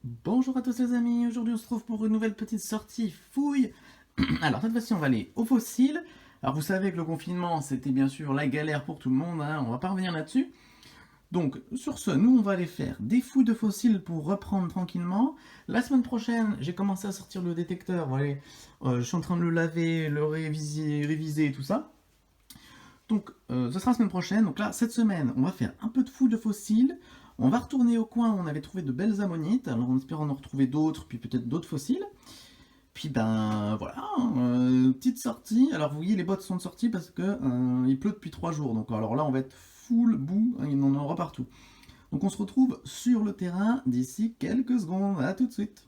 Bonjour à tous les amis, aujourd'hui on se retrouve pour une nouvelle petite sortie fouille. Alors cette fois-ci on va aller aux fossiles. Alors vous savez que le confinement c'était bien sûr la galère pour tout le monde, hein, on va pas revenir là-dessus. Donc sur ce, nous on va aller faire des fouilles de fossiles pour reprendre tranquillement. La semaine prochaine j'ai commencé à sortir le détecteur, voilà, je suis en train de le laver, le réviser et tout ça. Donc, ce sera la semaine prochaine. Donc là, cette semaine, on va faire un peu de fouille de fossiles. On va retourner au coin où on avait trouvé de belles ammonites, alors en espérant en retrouver d'autres, puis peut-être d'autres fossiles. Puis ben voilà, petite sortie. Alors vous voyez, les bottes sont de sortie parce que il pleut depuis 3 jours. Donc alors là, on va être full boue, hein, il en aura partout. Donc on se retrouve sur le terrain d'ici quelques secondes. À tout de suite.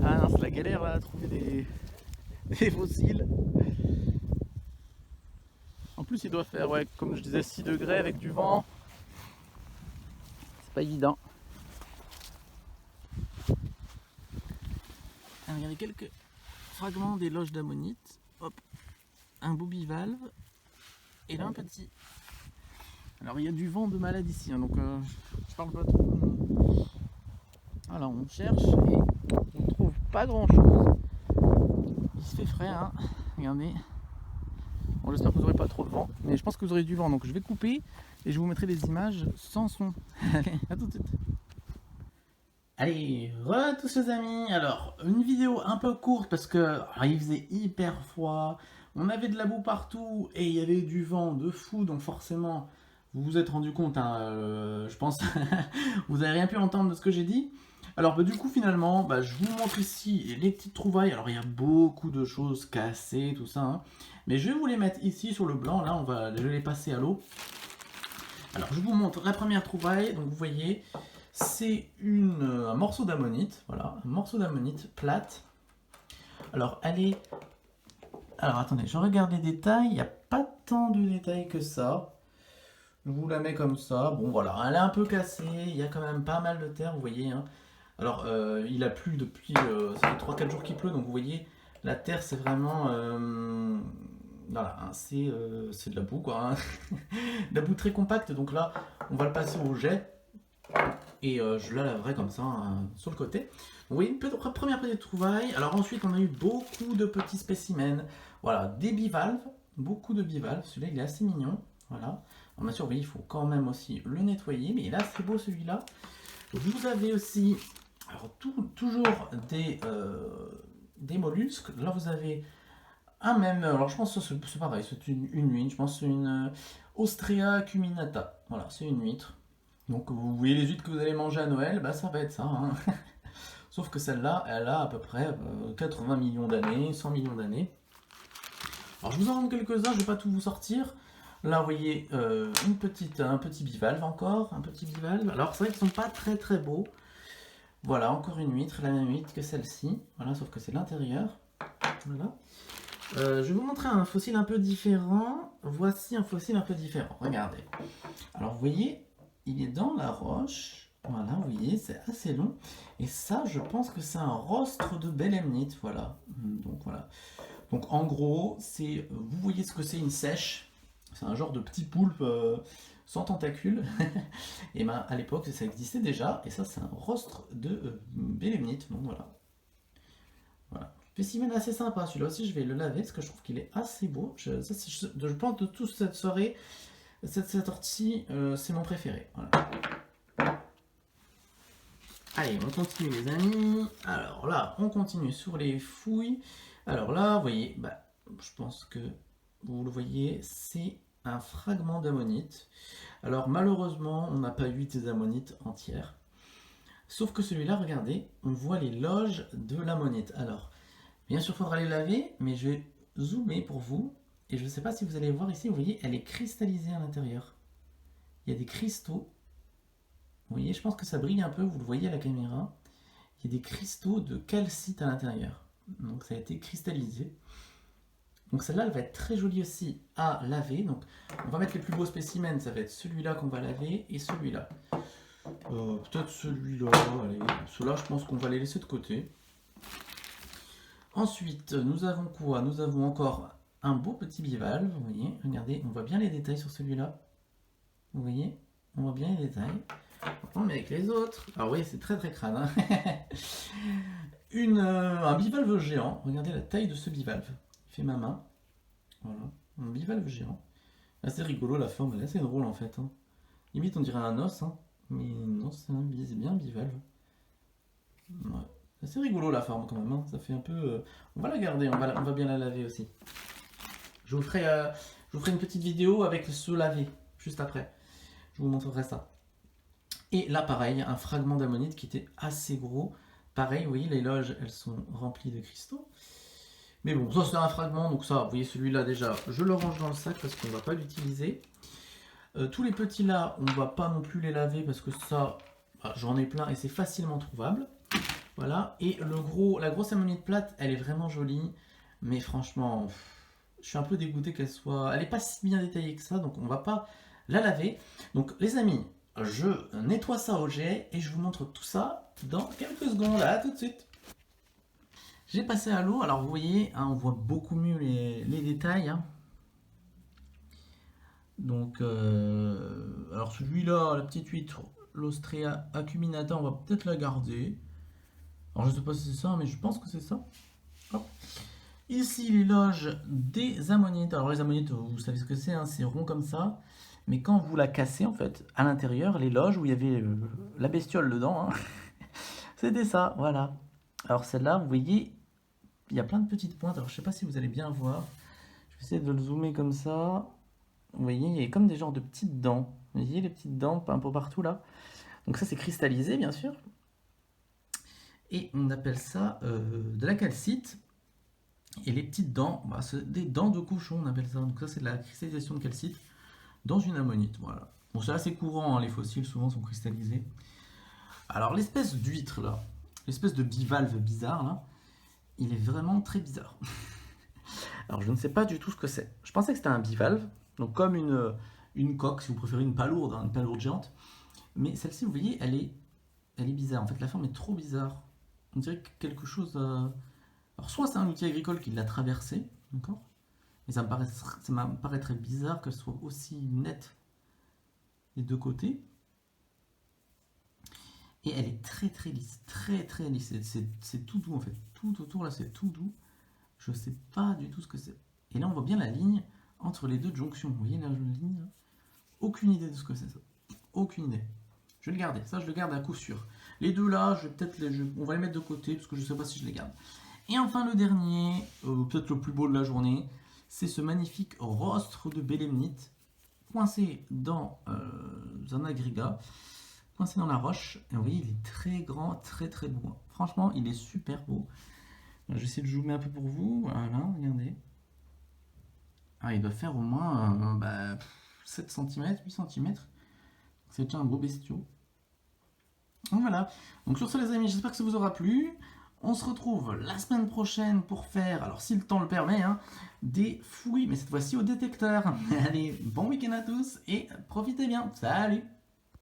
Ah non, c'est la galère là, à trouver des fossiles. En plus, il doit faire, ouais, comme je disais, 6 degrés avec du vent. C'est pas évident. Ah, regardez quelques fragments des loges d'ammonite. Hop, un beau bivalve. Et là, un petit. Alors, il y a du vent de malade ici, hein, donc je parle pas trop. Alors, on cherche et on ne trouve pas grand chose. Il se fait frais, hein. Regardez. Bon, j'espère que vous n'aurez pas trop de vent, mais je pense que vous aurez du vent, donc je vais couper et je vous mettrai des images sans son. Allez, à tout de suite. Allez, re tous les amis. Alors, une vidéo un peu courte parce que il faisait hyper froid, on avait de la boue partout et il y avait du vent de fou, donc forcément, vous vous êtes rendu compte, hein, je pense, vous n'avez rien pu entendre de ce que j'ai dit. Alors, bah, du coup, finalement, bah, je vous montre ici les petites trouvailles. Alors, il y a beaucoup de choses cassées, tout ça, hein. Mais je vais vous les mettre ici sur le blanc. Là, je vais les passer à l'eau. Alors, je vous montre la première trouvaille. Donc, vous voyez, c'est un morceau d'ammonite. Voilà, un morceau d'ammonite plate. Alors, elle est. Alors, attendez, je regarde les détails. Il n'y a pas tant de détails que ça. Je vous la mets comme ça. Bon, voilà, elle est un peu cassée. Il y a quand même pas mal de terre, vous voyez, hein. Alors, il a plu depuis. Ça fait 3-4 jours qu'il pleut. Donc, vous voyez, la terre, c'est vraiment. Voilà, hein, c'est de la boue, quoi, hein. De la boue très compacte. Donc là, on va le passer au jet. Et je la laverai comme ça, hein, sur le côté. Oui, première petite trouvaille. Alors ensuite, on a eu beaucoup de petits spécimens. Voilà, des bivalves, beaucoup de bivalves. Celui-là, il est assez mignon. Voilà. On a surveillé, il faut quand même aussi le nettoyer. Mais là, c'est beau celui-là. Vous avez aussi, alors toujours des mollusques. Là, vous avez un même. Alors, je pense que c'est pareil, c'est une huître. Je pense que c'est une Ostrea acuminata. Voilà, c'est une huître. Donc vous voyez les huîtres que vous allez manger à Noël, bah ça va être ça, hein. Sauf que celle-là, elle a à peu près 80 millions d'années, 100 millions d'années. Alors je vous en montre quelques-uns, je vais pas tout vous sortir. Là vous voyez un petit bivalve encore, un petit bivalve. Alors c'est vrai qu'ils sont pas très très beaux. Voilà, encore une huître, la même huître que celle-ci. Voilà, sauf que c'est l'intérieur. Voilà. Je vais vous montrer un fossile un peu différent. Voici un fossile un peu différent. Regardez. Alors vous voyez, il est dans la roche. Voilà, vous voyez, c'est assez long. Et ça, je pense que c'est un rostre de belemnite. Voilà. Donc voilà. Donc en gros, vous voyez ce que c'est une sèche. C'est un genre de petit poulpe sans tentacules. Et ben à l'époque, ça existait déjà. Et ça, c'est un rostre de belemnite. Donc voilà. Voilà. Spécimen assez sympa. Celui-là aussi, je vais le laver parce que je trouve qu'il est assez beau. Je pense de toute cette soirée, cette ortie, c'est mon préféré. Voilà. Allez, on continue les amis. Alors là, on continue sur les fouilles. Alors là, vous voyez, bah, je pense que vous le voyez, c'est un fragment d'ammonite. Alors malheureusement, on n'a pas eu des ammonites entières. Sauf que celui-là, regardez, on voit les loges de l'ammonite. Alors, bien sûr, il faudra les laver, mais je vais zoomer pour vous. Et je ne sais pas si vous allez voir ici, vous voyez, elle est cristallisée à l'intérieur. Il y a des cristaux. Vous voyez, je pense que ça brille un peu, vous le voyez à la caméra. Il y a des cristaux de calcite à l'intérieur. Donc ça a été cristallisé. Donc celle-là, elle va être très jolie aussi à laver. Donc on va mettre les plus beaux spécimens. Ça va être celui-là qu'on va laver et celui-là. Peut-être celui-là. Allez, ceux-là, je pense qu'on va les laisser de côté. Ensuite, nous avons quoi? Nous avons encore un beau petit bivalve. Vous voyez, regardez, on voit bien les détails sur celui-là. Vous voyez, on voit bien les détails. On met avec les autres. Ah oui, c'est très très crade. Hein. Un bivalve géant. Regardez la taille de ce bivalve. Il fait ma main. Voilà, un bivalve géant. Assez rigolo, la forme, elle est assez drôle en fait. Hein. Limite, on dirait un os, hein. Mais non, c'est bien un bivalve. Ouais. C'est assez rigolo la forme quand même. Hein. Ça fait un peu. On va la garder, on va bien la laver aussi. Je vous ferai une petite vidéo avec ce lavé juste après. Je vous montrerai ça. Et là, pareil, un fragment d'ammonite qui était assez gros. Pareil, vous voyez, les loges, elles sont remplies de cristaux. Mais bon, ça c'est un fragment, donc ça, vous voyez celui-là déjà, je le range dans le sac parce qu'on ne va pas l'utiliser. Tous les petits là, on ne va pas non plus les laver parce que ça, bah, j'en ai plein et c'est facilement trouvable. Voilà, et la grosse ammonite plate, elle est vraiment jolie, mais franchement, je suis un peu dégoûté qu'elle soit... Elle n'est pas si bien détaillée que ça, donc on ne va pas la laver. Donc les amis, je nettoie ça au jet et je vous montre tout ça dans quelques secondes, là, tout de suite. J'ai passé à l'eau, alors vous voyez, hein, on voit beaucoup mieux les détails. Hein. Donc, alors celui-là, la petite huître, l'Ostrea acuminata, on va peut-être la garder. Alors je sais pas si c'est ça, mais je pense que c'est ça. Hop. Ici, les loges des ammonites. Alors les ammonites, vous savez ce que c'est, hein, c'est rond comme ça. Mais quand vous la cassez, en fait, à l'intérieur, les loges où il y avait la bestiole dedans, hein, c'était ça, voilà. Alors celle-là, vous voyez, il y a plein de petites pointes. Alors je sais pas si vous allez bien voir. Je vais essayer de le zoomer comme ça. Vous voyez, il y a comme des genres de petites dents. Vous voyez les petites dents un peu partout là. Donc ça c'est cristallisé bien sûr. Et on appelle ça de la calcite. Et les petites dents, bah, c'est des dents de cochon on appelle ça. Donc ça c'est de la cristallisation de calcite dans une ammonite. Voilà. Bon c'est assez courant, hein, les fossiles souvent sont cristallisés. Alors l'espèce d'huître là, l'espèce de bivalve bizarre là, il est vraiment très bizarre. Alors je ne sais pas du tout ce que c'est. Je pensais que c'était un bivalve, donc comme une coque, si vous préférez une palourde, hein, une palourde géante. Mais celle-ci, vous voyez, elle est bizarre. En fait, la forme est trop bizarre. On dirait que quelque chose... Alors soit c'est un outil agricole qui l'a traversé, d'accord. Mais ça me paraît très bizarre qu'elle soit aussi nette des deux côtés. Et elle est très très lisse, très très lisse. C'est tout doux en fait. Tout autour là, c'est tout doux. Je sais pas du tout ce que c'est. Et là, on voit bien la ligne entre les deux jonctions. Vous voyez la ligne là. Aucune idée de ce que c'est ça. Aucune idée. Je vais le garder. Ça, je le garde à coup sûr. Les deux là, je vais peut-être on va les mettre de côté parce que je sais pas si je les garde. Et enfin, le dernier, peut-être le plus beau de la journée, c'est ce magnifique rostre de bélémnite coincé dans un agrégat, coincé dans la roche. Et vous voyez, il est très grand, très très beau. Franchement, il est super beau. Je vais essayer de zoomer un peu pour vous. Voilà, regardez. Ah, il doit faire au moins 7 cm, 8 cm. C'est déjà un beau bestiau. Donc voilà. Donc sur ce les amis, j'espère que ça vous aura plu. On se retrouve la semaine prochaine pour faire, alors si le temps le permet, hein, des fouilles, mais cette fois-ci au détecteur. Allez, bon week-end à tous et profitez bien. Salut!